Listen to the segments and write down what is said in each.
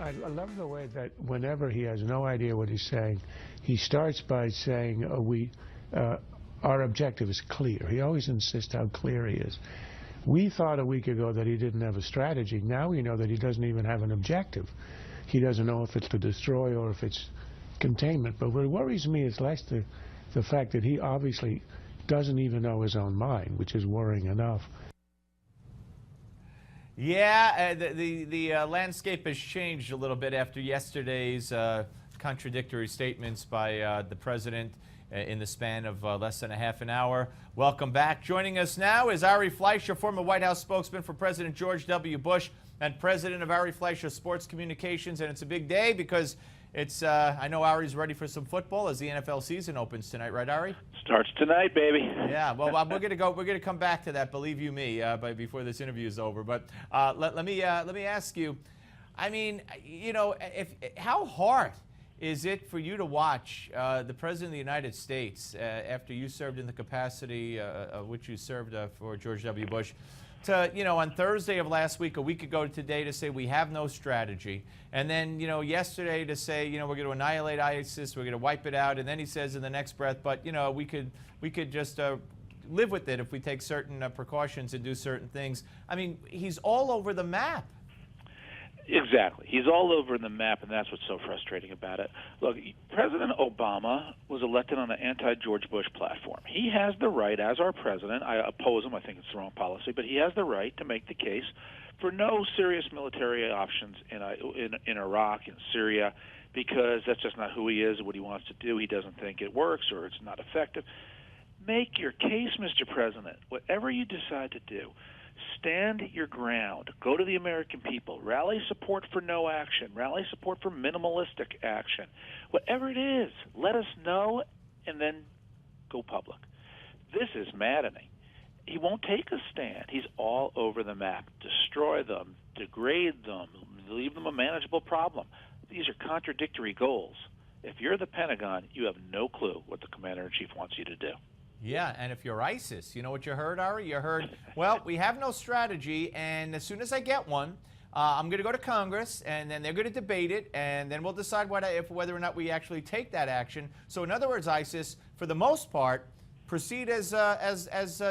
I love the way that whenever he has no idea what he's saying, he starts by saying, our objective is clear. He always insists how clear he is. We thought a week ago that he didn't have a strategy. Now we know that he doesn't even have an objective. He doesn't know if it's to destroy or if it's containment. But what worries me is less the fact that he obviously doesn't even know his own mind, which is worrying enough. Yeah, the landscape has changed a little bit after yesterday's contradictory statements by the president in the span of less than a half an hour. Welcome back. Joining us now is Ari Fleischer, former White House spokesman for President George W. Bush and president of Ari Fleischer Sports Communications. And it's a big day because it's, I know Ari's ready for some football as the NFL season opens tonight, right, Ari? Starts tonight, baby. Yeah, well, we're gonna come back to that, believe you me, before this interview is over. But let me ask you, I mean, you know, how hard is it for you to watch the President of the United States after you served in the capacity which you served for George W. Bush, to, you know, on Thursday of last week, a week ago today, to say we have no strategy, and then, you know, yesterday to say, you know, we're going to annihilate ISIS, we're going to wipe it out, and then he says in the next breath, but, you know, we could just live with it if we take certain precautions and do certain things. I mean, he's all over the map. Exactly. He's all over the map, and that's what's so frustrating about it. Look, President Obama was elected on an anti-George Bush platform. He has the right, as our president, I oppose him, I think it's the wrong policy, but he has the right to make the case for no serious military options in Iraq and Syria, because that's just not who he is, what he wants to do. He doesn't think it works or it's not effective. Make your case, Mr. President. Whatever you decide to do, stand your ground. Go to the American people. Rally support for no action. Rally support for minimalistic action. Whatever it is, let us know and then go public. This is maddening. He won't take a stand. He's all over the map. Destroy them, degrade them, leave them a manageable problem. These are contradictory goals. If you're the Pentagon, you have no clue what the Commander-in-Chief wants you to do. Yeah, and if you're ISIS, you know what you heard, Ari? You heard, well, we have no strategy, and as soon as I get one, I'm going to go to Congress, and then they're going to debate it, and then we'll decide whether or not we actually take that action. So in other words, ISIS, for the most part, proceed as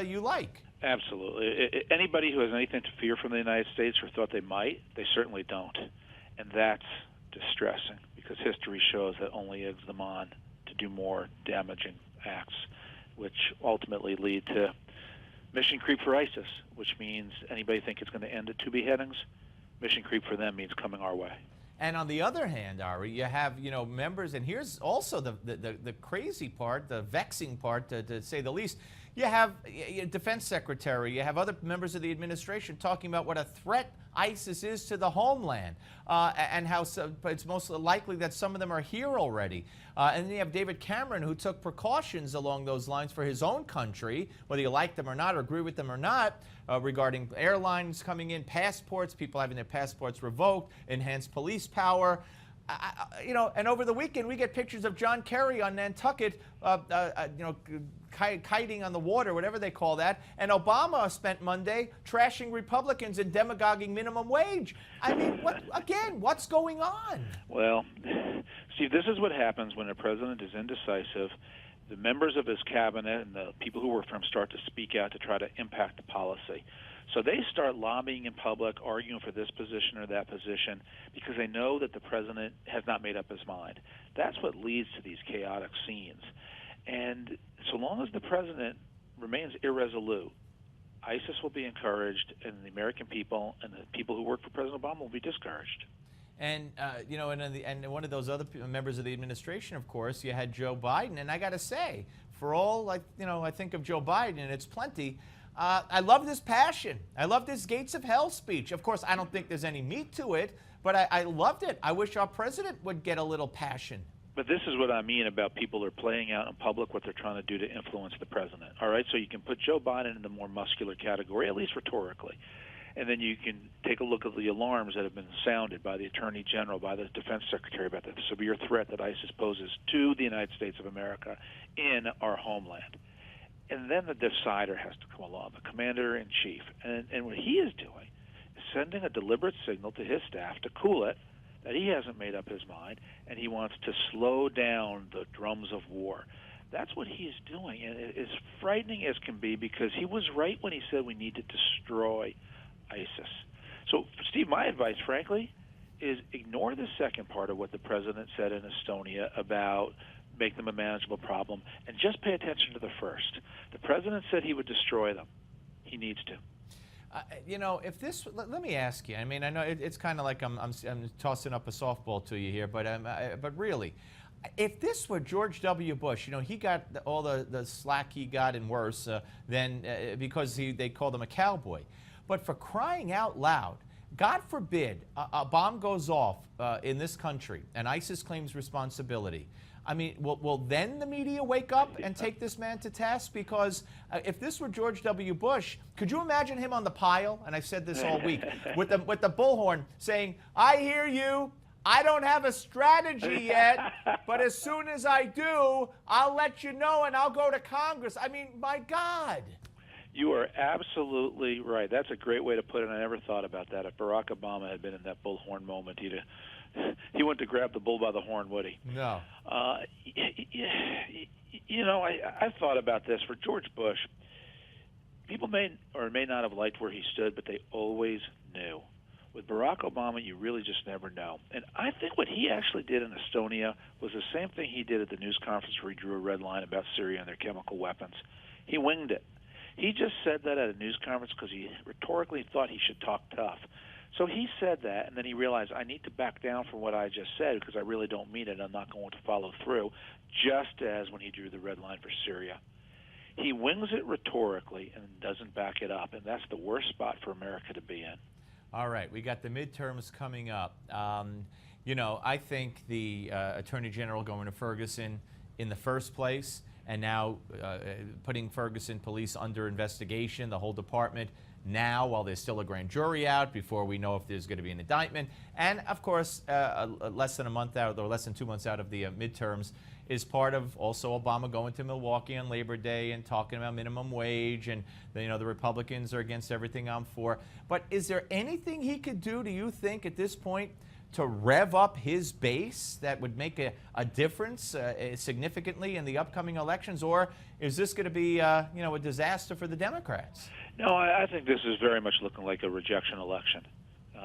you like. Absolutely. Anybody who has anything to fear from the United States or thought they might, they certainly don't. And that's distressing, because history shows that only eggs them on to do more damaging acts, which ultimately lead to mission creep for ISIS, which means anybody think it's going to end at 2 beheadings? Mission creep for them means coming our way. And on the other hand, Ari, you have, you know, members, and here's also the crazy part, the vexing part, to say the least. You have Defense Secretary, you have other members of the administration talking about what a threat ISIS is to the homeland, and how it's most likely that some of them are here already. And then you have David Cameron, who took precautions along those lines for his own country, whether you like them or not or agree with them or not, regarding airlines coming in, passports, people having their passports revoked, enhanced police power. You know, and over the weekend we get pictures of John Kerry on Nantucket, you know, kiting on the water, whatever they call that. And Obama spent Monday trashing Republicans and demagoguing minimum wage. I mean, what's going on? Well, Steve, this is what happens when a president is indecisive. The members of his cabinet and the people who work for him start to speak out to try to impact the policy. So they start lobbying in public, arguing for this position or that position, because they know that the president has not made up his mind. That's what leads to these chaotic scenes. And so long as the president remains irresolute, ISIS will be encouraged, and the American people and the people who work for President Obama will be discouraged. And, you know, and one of those other members of the administration, of course, you had Joe Biden. And I got to say, for all, like, you know, I think of Joe Biden, and it's plenty, I love this passion. I love this Gates of Hell speech. Of course, I don't think there's any meat to it, but I loved it. I wish our president would get a little passion. But this is what I mean about people who are playing out in public what they're trying to do to influence the president. All right, so you can put Joe Biden in the more muscular category, at least rhetorically. And then you can take a look at the alarms that have been sounded by the Attorney General, by the Defense Secretary about the severe threat that ISIS poses to the United States of America in our homeland. And then the decider has to come along, the Commander-in-Chief. And what he is doing is sending a deliberate signal to his staff to cool it, that he hasn't made up his mind, and he wants to slow down the drums of war. That's what he is doing, and it is frightening as can be, because he was right when he said we need to destroy ISIS. So, Steve, my advice, frankly, is ignore the second part of what the president said in Estonia about make them a manageable problem, and just pay attention to the first. The president said he would destroy them. He needs to. You know, if this, let me ask you. I mean, I know it's kind of like I'm tossing up a softball to you here, but really, if this were George W. Bush, you know, he got all the slack he got and worse because they called him a cowboy. But for crying out loud, God forbid a bomb goes off in this country and ISIS claims responsibility. I mean, will then the media wake up and take this man to task? Because if this were George W. Bush, could you imagine him on the pile? And I've said this all week with the bullhorn saying, "I hear you. I don't have a strategy yet, but as soon as I do, I'll let you know and I'll go to Congress." I mean, my God. You are absolutely right. That's a great way to put it. I never thought about that. If Barack Obama had been in that bullhorn moment, he wouldn't to grab the bull by the horn, would he? No. You know, I thought about this. For George Bush, people may or may not have liked where he stood, but they always knew. With Barack Obama, you really just never know. And I think what he actually did in Estonia was the same thing he did at the news conference where he drew a red line about Syria and their chemical weapons. He winged it. He just said that at a news conference because he rhetorically thought he should talk tough. So he said that, and then he realized, I need to back down from what I just said because I really don't mean it. I'm not going to follow through, just as when he drew the red line for Syria. He wings it rhetorically and doesn't back it up, and that's the worst spot for America to be in. All right, we got the midterms coming up. You know, I think the Attorney General going to Ferguson in the first place, and now putting Ferguson police under investigation, the whole department, now while there's still a grand jury out before we know if there's going to be an indictment. And, of course, less than a month out, or less than 2 months out of the midterms, is part of also Obama going to Milwaukee on Labor Day and talking about minimum wage, and you know the Republicans are against everything I'm for. But is there anything he could do, do you think, at this point, to rev up his base that would make a difference significantly in the upcoming elections, or is this going to be you know, a disaster for the Democrats? No, I think this is very much looking like a rejection election.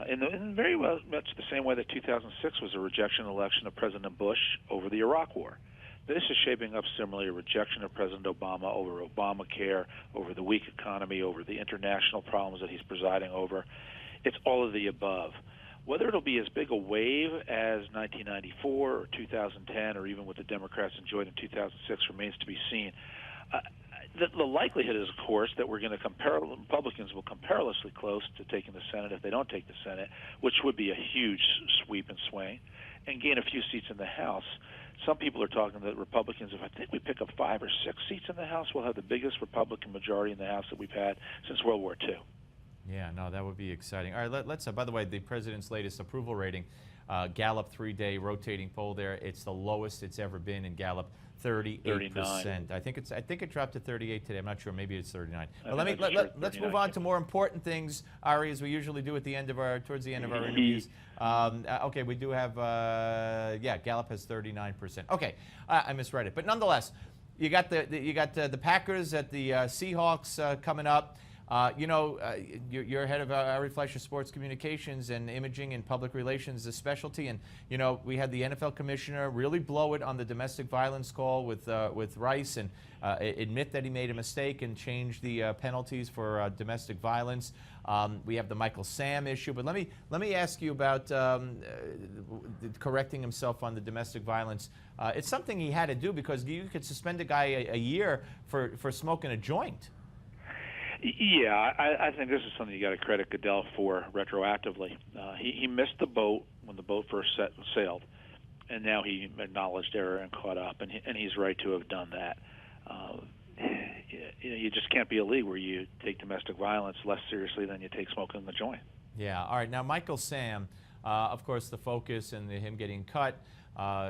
In very well much the same way that 2006 was a rejection election of President Bush over the Iraq War. This is shaping up similarly, a rejection of President Obama over Obamacare, over the weak economy, over the international problems that he's presiding over. It's all of the above. Whether it'll be as big a wave as 1994 or 2010 or even what the Democrats enjoyed in 2006 remains to be seen. The likelihood is, of course, that Republicans will come perilously close to taking the Senate if they don't take the Senate, which would be a huge sweep and swing, and gain a few seats in the House. Some people are talking that Republicans, if I think we pick up 5 or 6 seats in the House, we'll have the biggest Republican majority in the House that we've had since World War II. Yeah, no, that would be exciting. All right, let's. By the way, the president's latest approval rating, Gallup 3-day rotating poll there, it's the lowest it's ever been in Gallup, 38%. I think it dropped to 38 today. I'm not sure. Maybe it's 39. But let's move on to more important things, Ari, as we usually do at the end of towards the end of our interviews. Okay, we do have yeah, Gallup has 39%. Okay, I misread it, but nonetheless, you got the Packers at the Seahawks coming up. You know, you're head of Ari Fleischer Sports Communications and Imaging and Public Relations, a specialty. And, you know, we had the NFL commissioner really blow it on the domestic violence call with Rice and admit that he made a mistake and change the penalties for domestic violence. We have the Michael Sam issue. But let me ask you about correcting himself on the domestic violence. It's something he had to do because you could suspend a guy a year for smoking a joint. Yeah, I think this is something you got to credit Goodell for retroactively. He missed the boat when the boat first sailed, and now he acknowledged error and caught up, and he's right to have done that. You just can't be a league where you take domestic violence less seriously than you take smoking the joint. Yeah. All right. Now, Michael Sam, of course, the focus and him getting cut.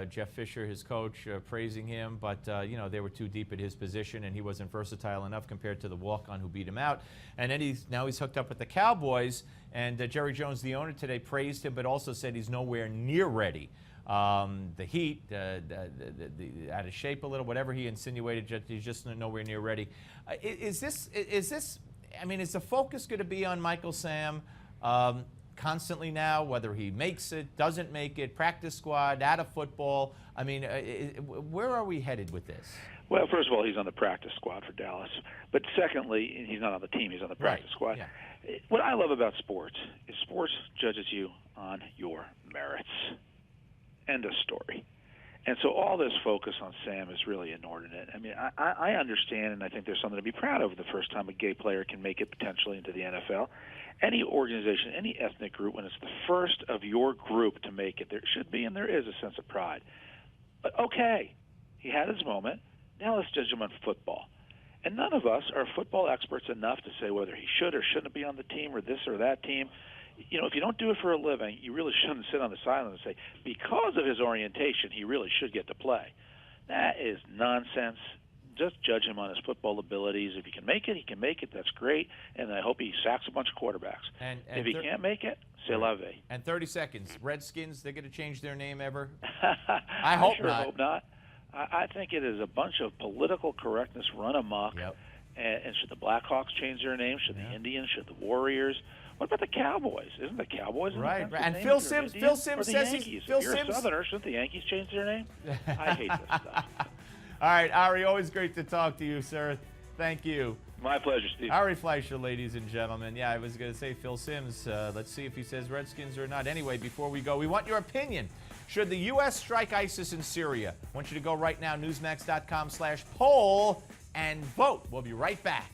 Jeff Fisher, his coach, praising him, but you know, they were too deep at his position, and he wasn't versatile enough compared to the walk-on who beat him out. And then now he's hooked up with the Cowboys, and Jerry Jones, the owner, today praised him, but also said he's nowhere near ready. The heat, out of shape a little, whatever he insinuated, he's just nowhere near ready. Is this? I mean, is the focus going to be on Michael Sam constantly now, whether he makes it, doesn't make it, practice squad, out of football? I mean, where are we headed with this? Well, first of all, he's on the practice squad for Dallas. But secondly, he's not on the team, he's on the practice squad. Yeah. What I love about sports is sports judges you on your merits. End of story. And so all this focus on Sam is really inordinate. I mean, I understand, and I think there's something to be proud of the first time a gay player can make it potentially into the NFL. Any organization, any ethnic group, when it's the first of your group to make it, there should be and there is a sense of pride. But okay, he had his moment. Now let's judge him on football. And none of us are football experts enough to say whether he should or shouldn't be on the team or this or that team. You know, if you don't do it for a living, you really shouldn't sit on the sideline and say, because of his orientation, he really should get to play. That is nonsense. Just judge him on his football abilities. If he can make it, he can make it. That's great. And I hope he sacks a bunch of quarterbacks. And if he can't make it, c'est la vie. And 30 seconds. Redskins, they're going to change their name ever? I hope sure not. Hope not. I think it is a bunch of political correctness run amok. Yep. And should the Blackhawks change their name? Should the Indians? Should the Warriors? What about the Cowboys? Isn't the Cowboys right? And name? Phil Simms says Yankees? Phil if you're Simms. a Southerner, shouldn't the Yankees change their name? I hate this stuff. All right, Ari, always great to talk to you, sir. Thank you. My pleasure, Steve. Ari Fleischer, ladies and gentlemen. Yeah, I was going to say Phil Simms. Let's see if he says Redskins or not. Anyway, before we go, we want your opinion. Should the U.S. strike ISIS in Syria? I want you to go right now, newsmax.com/poll, and vote. We'll be right back.